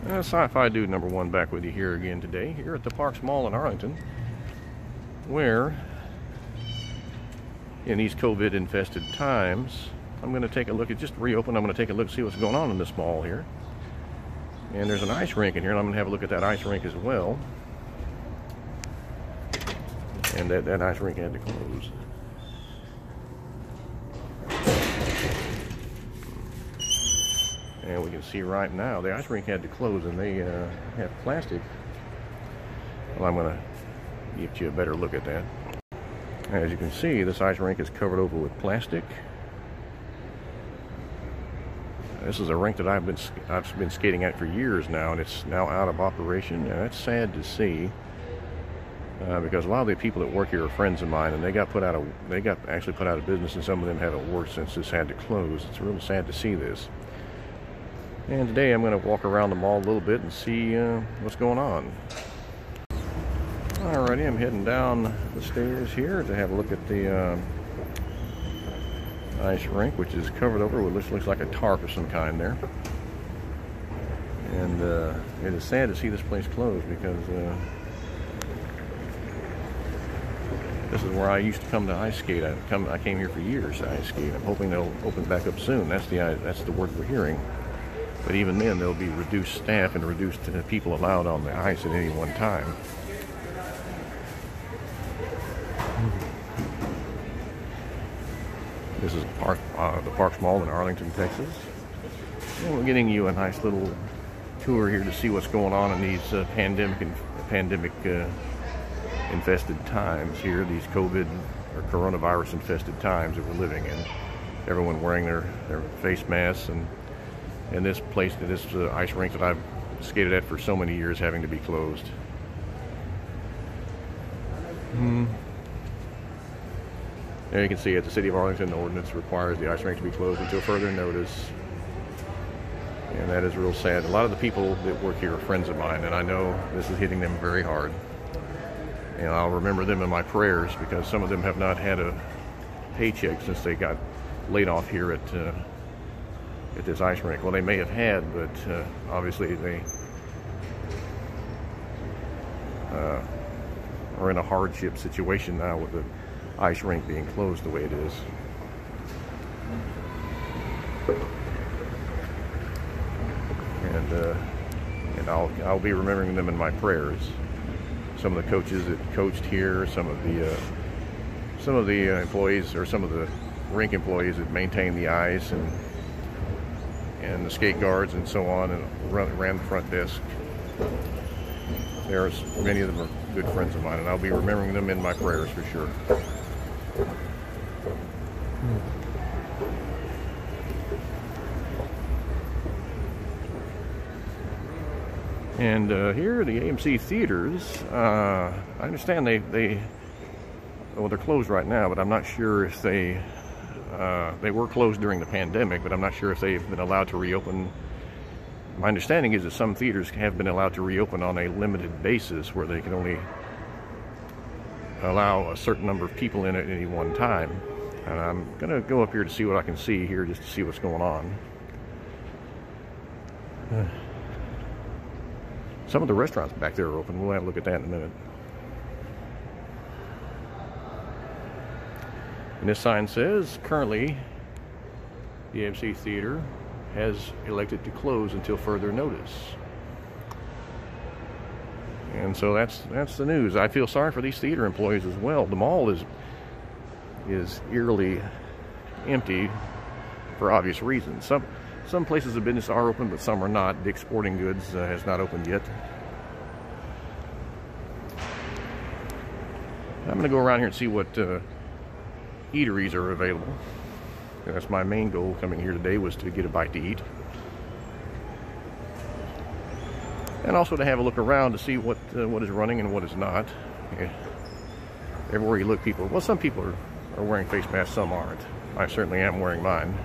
Sci-Fi Dude number 1 back with you here again today, here at the Parks Mall in Arlington, where in these COVID-infested times, I'm going to take a look at, just reopened, I'm going to take a look and see what's going on in this mall here. And there's an ice rink in here, and I'm going to have a look at that ice rink as well. And that ice rink had to close. And we can see right now the ice rink had to close, and they have plastic. Well, I'm going to give you a better look at that. As you can see, this ice rink is covered over with plastic. This is a rink that I've been skating at for years now, and it's now out of operation. And that's sad to see, because a lot of the people that work here are friends of mine, and they got actually put out of business, and some of them haven't worked since this had to close. It's really sad to see this. And today I'm going to walk around the mall a little bit and see what's going on. Alrighty, I'm heading down the stairs here to have a look at the ice rink, which is covered over with looks like a tarp of some kind there. And it is sad to see this place closed, because this is where I used to come to ice skate. I came here for years to ice skate. I'm hoping they'll open back up soon. That's the word we're hearing. But even then, there'll be reduced staff and reduced people allowed on the ice at any one time. This is the Parks Mall in Arlington, Texas. And we're getting you a nice little tour here to see what's going on in these pandemic infested times here, these COVID or coronavirus infested times that we're living in. Everyone wearing their face masks, and this place, this ice rink that I've skated at for so many years, having to be closed. There you can see at the City of Arlington, the ordinance requires the ice rink to be closed until further notice. And that is real sad. A lot of the people that work here are friends of mine, and I know this is hitting them very hard. And I'll remember them in my prayers, because some of them have not had a paycheck since they got laid off here at this ice rink. Well, they may have had, but obviously they are in a hardship situation now with the ice rink being closed the way it is. And I'll be remembering them in my prayers. Some of the coaches that coached here, some of the employees, or some of the rink employees that maintain the ice, and the skate guards and so on, and ran the front desk. Many of them are good friends of mine, and I'll be remembering them in my prayers for sure. And here, the Amc Theaters, I understand they're closed right now, but I'm not sure if they were closed during the pandemic, but I'm not sure if they've been allowed to reopen. My understanding is that some theaters have been allowed to reopen on a limited basis, where they can only allow a certain number of people in at any one time. And I'm going to go up here to see what I can see here, just to see what's going on. Some of the restaurants back there are open. We'll have a look at that in a minute. And this sign says, currently, the Amc Theater has elected to close until further notice. And so that's the news. I feel sorry for these theater employees as well. The mall is eerily empty for obvious reasons. Some places of business are open, but some are not. Dick's Sporting Goods has not opened yet. I'm going to go around here and see what eateries are available. And that's my main goal coming here today, was to get a bite to eat. And also to have a look around to see what is running and what is not. Everywhere you look, some people are wearing face masks, some aren't. I certainly am wearing mine.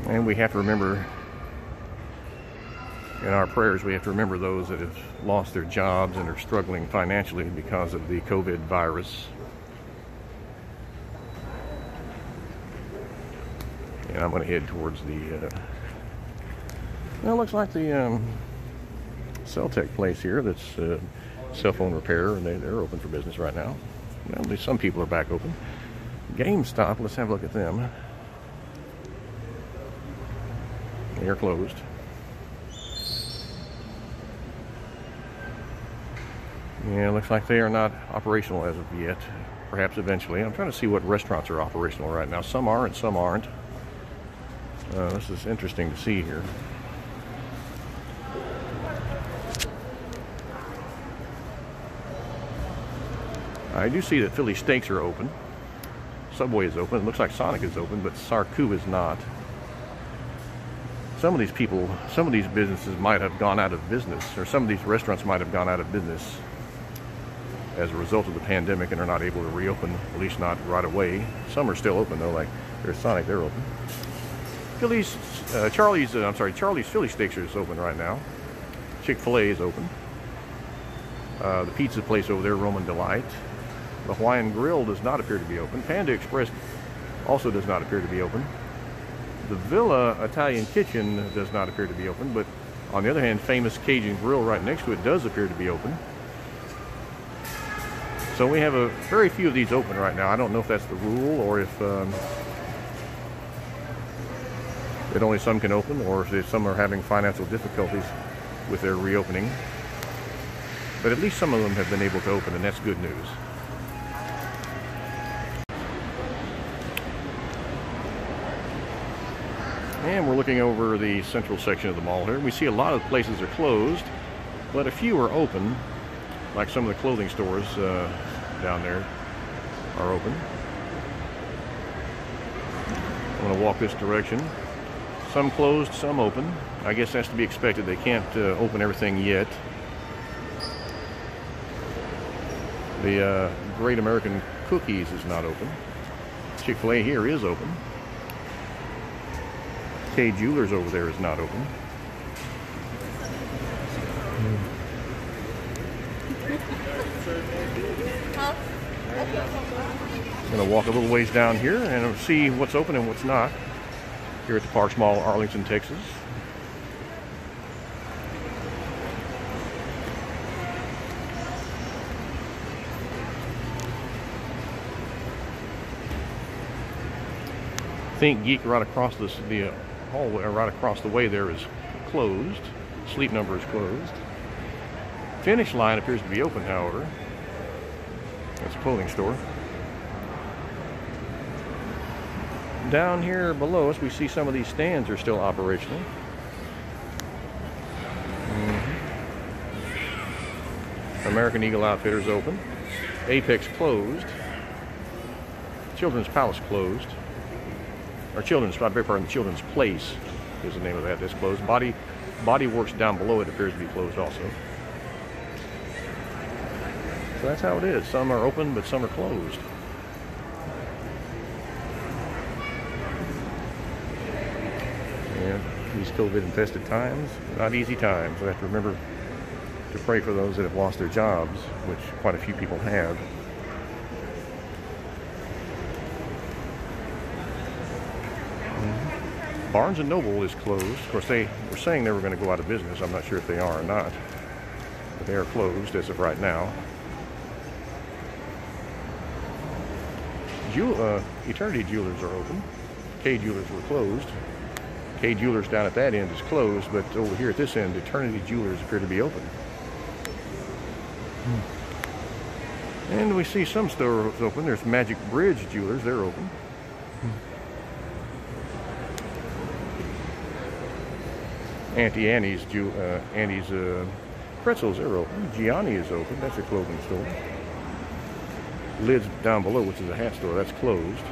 And we have to remember, in our prayers, we have to remember those that have lost their jobs and are struggling financially because of the COVID virus. And I'm going to head towards the, well, it looks like the cell tech place here that's cell phone repair, and they're open for business right now. Well, at least some people are back open. GameStop, let's have a look at them. They're closed. Yeah, looks like they are not operational as of yet. Perhaps eventually. I'm trying to see what restaurants are operational right now. Some are and some aren't. This is interesting to see here. I do see that Philly Steaks are open. Subway is open. It looks like Sonic is open, but Sarku is not. Some of these people, some of these businesses might have gone out of business, or some of these restaurants might have gone out of business as a result of the pandemic and are not able to reopen, at least not right away. Some are still open though, like there's Sonic, they're open. Charlie's Philly Steaks is open right now. Chick-fil-A is open. The pizza place over there, Roman Delight. The Hawaiian Grill does not appear to be open. Panda Express also does not appear to be open. The Villa Italian Kitchen does not appear to be open, but on the other hand, Famous Cajun Grill right next to it does appear to be open. So we have a very few of these open right now. I don't know if that's the rule, or if that only some can open, or if some are having financial difficulties with their reopening. But at least some of them have been able to open, and that's good news. And we're looking over the central section of the mall here. We see a lot of places are closed, but a few are open, like some of the clothing stores down there are open. I'm going to walk this direction. Some closed, some open. I guess that's to be expected. They can't open everything yet. The Great American Cookies is not open. Chick-fil-A here is open. K Jewelers over there is not open. I'm going to walk a little ways down here and see what's open and what's not here at the Parks Mall, Arlington, Texas. Think Geek right across the hallway, or right across the way there, is closed. Sleep Number is closed. Finish Line appears to be open, however. That's a clothing store. Down here below us, we see some of these stands are still operational. American Eagle Outfitters open. Apex closed. Children's Palace closed. Or Children's Place is the name of that. That's closed. Body Works down below it appears to be closed also. So that's how it is. Some are open, but some are closed. And these COVID-infested times, not easy times. We have to remember to pray for those that have lost their jobs, which quite a few people have. Barnes & Noble is closed. Of course, they were saying they were going to go out of business. I'm not sure if they are or not. But they are closed as of right now. Eternity Jewelers are open. K Jewelers were closed. K Jewelers down at that end is closed, but over here at this end, Eternity Jewelers appear to be open. And we see some stores open. There's Magic Bridge Jewelers. They're open. Auntie Annie's Pretzels, they're open. Gianni is open. That's a clothing store. Lids down below, which is a hat store, that's closed.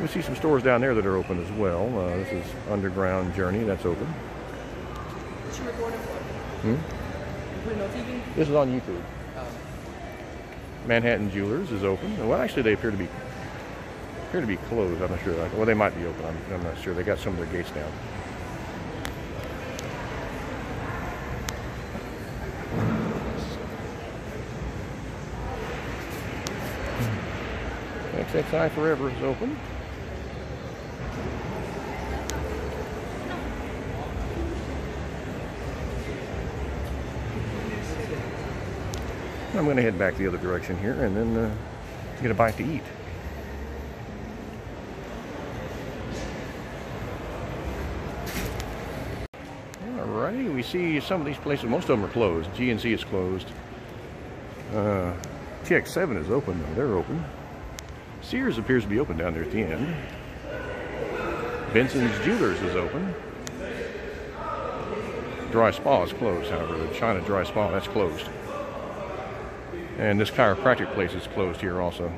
We see some stores down there that are open as well. This is Underground Journey, that's open. What you recording for? You putting on TV? This is on YouTube. Manhattan Jewelers is open. Well, actually, they appear to be closed. I'm not sure. Well, they might be open. I'm not sure. They got some of their gates down. XXI Forever is open. I'm going to head back the other direction here and then get a bite to eat. Alrighty, we see some of these places, most of them are closed. GNC is closed. TX7 is open though, they're open. Sears appears to be open down there at the end. Benson's Jewelers is open. Dry Spa is closed, however. The China Dry Spa, that's closed. And this chiropractic place is closed here also.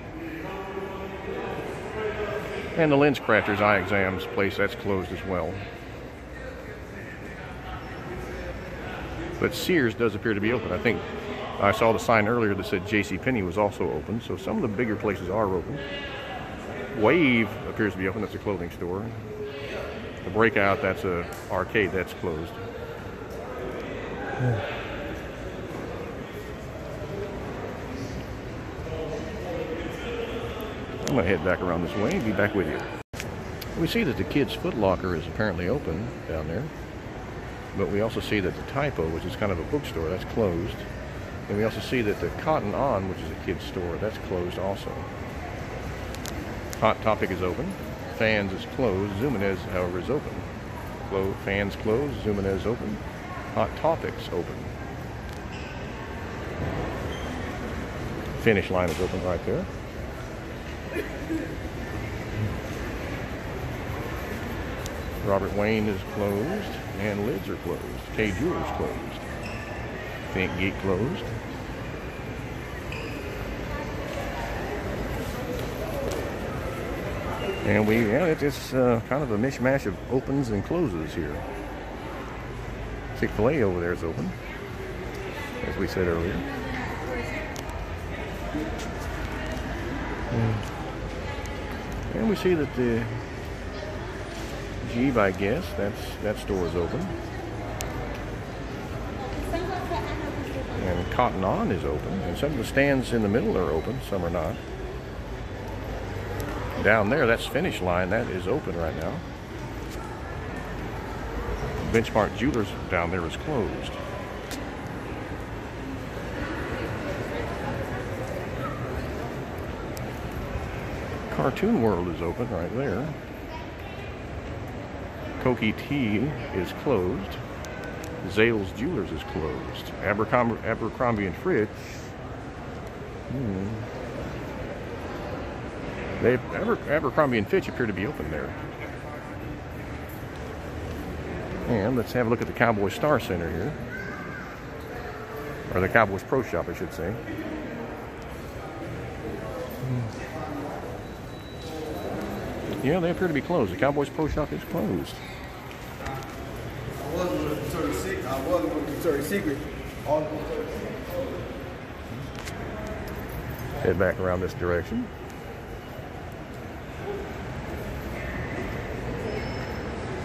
And the Lens Crafters Eye Exams place, that's closed as well. But Sears does appear to be open. I think I saw the sign earlier that said JCPenney was also open, so some of the bigger places are open. Wave appears to be open, that's a clothing store. The Breakout, that's a arcade, that's closed. I'm going to head back around this way and be back with you. We see that the Kids Foot Locker is apparently open down there. But we also see that the Typo, which is kind of a bookstore, that's closed. And we also see that the Cotton On, which is a kid's store, that's closed also. Hot Topic is open. Fans is closed. Zumanez, however, is open. Fans closed. Zumanez open. Hot Topics open. Finish Line is open right there. Robert Wayne is closed, and Lids are closed. K Jewelers closed. Think Geek closed. And it's kind of a mishmash of opens and closes here. Chick-fil-A over there is open, as we said earlier. And we see that the Jeep, I guess, that store is open. And Cotton On is open. And some of the stands in the middle are open, some are not. Down there, that's Finish Line, that is open right now. Benchmark Jewelers down there is closed. Cartoon World is open right there. Koki Tea is closed. Zales Jewelers is closed. Abercrombie and Fitch. Abercrombie and Fitch appear to be open there. And let's have a look at the Cowboy Star Center here. Or the Cowboys Pro Shop, I should say. Yeah, they appear to be closed. The Cowboys Pro Shop is closed. I wasn't going to Victoria's Secret. Head back around this direction.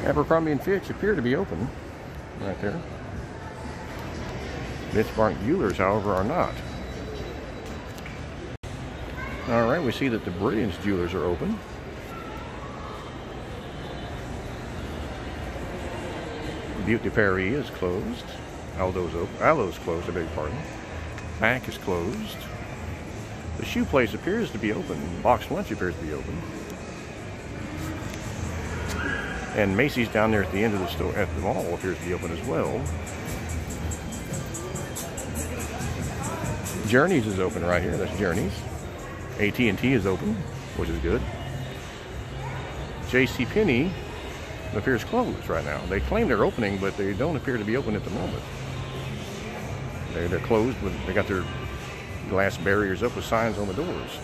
Abercrombie and Fitch appear to be open right there. Benchmark Jewelers, however, are not. All right, we see that the Brilliance Jewelers are open. Butte de Paris is closed. Aldo's closed, I beg your pardon. Mac is closed. The shoe place appears to be open. Box Lunch appears to be open. And Macy's down there at the end of the store, at the mall, appears to be open as well. Journeys is open right here. That's Journeys. AT&T is open, which is good. JCPenney appears closed right now. They claim they're opening, but they don't appear to be open at the moment. They're closed, but they got their glass barriers up with signs on the doors.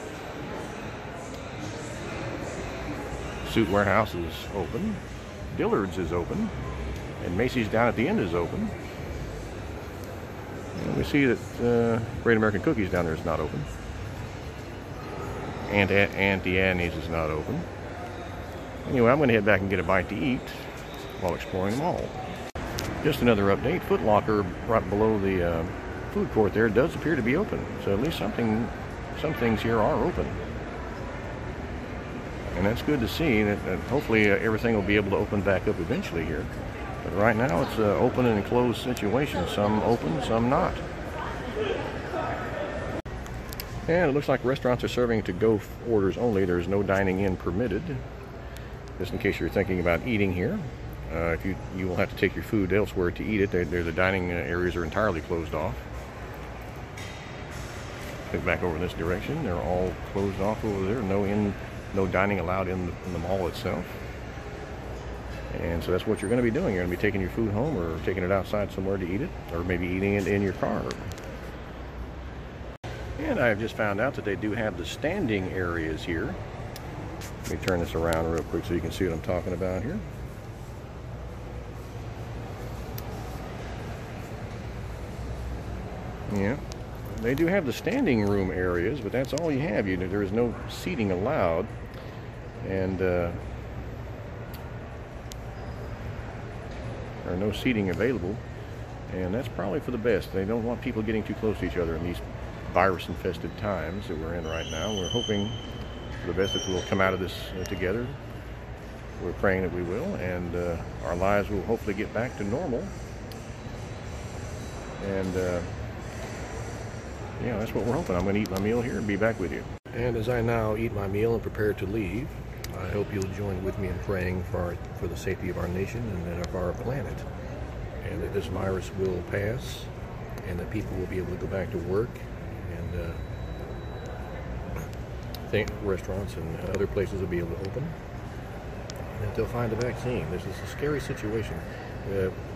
Suit Warehouse is open. Dillard's is open. And Macy's down at the end is open. And we see that Great American Cookies down there is not open. And Auntie Annie's is not open. Anyway, I'm going to head back and get a bite to eat while exploring the mall. Just another update. Foot Locker right below the food court there does appear to be open. So at least some things here are open. And that's good to see. That hopefully everything will be able to open back up eventually here. But right now it's an open and closed situation. Some open, some not. And it looks like restaurants are serving to-go orders only. There's no dining in permitted. Just in case you're thinking about eating here, if you will have to take your food elsewhere to eat it. The dining areas are entirely closed off. Look back over in this direction. They're all closed off over there. No dining allowed in the mall itself. And so that's what you're going to be doing. You're going to be taking your food home or taking it outside somewhere to eat it, or maybe eating it in your car. And I've just found out that they do have the standing areas here. Let me turn this around real quick so you can see what I'm talking about here. Yeah, they do have the standing room areas, but that's all you have. There is no seating allowed. And there are no seating available, and that's probably for the best. They don't want people getting too close to each other in these virus-infested times that we're in right now. We're hoping for the best that we'll come out of this together. We're praying that we will, and our lives will hopefully get back to normal. And yeah, that's what we're hoping. I'm going to eat my meal here and be back with you. And as I now eat my meal and prepare to leave, I hope you'll join with me in praying for the safety of our nation and of our planet, and that this virus will pass, and that people will be able to go back to work, and restaurants and other places will be able to open, and that they'll find a vaccine. This is a scary situation.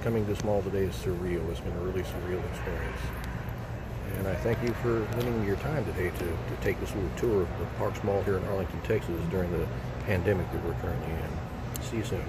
Coming this mall today is surreal. It's been a really surreal experience. And I thank you for lending your time today to take this little tour of the Parks Mall here in Arlington, Texas during the pandemic that we're currently in. See you soon.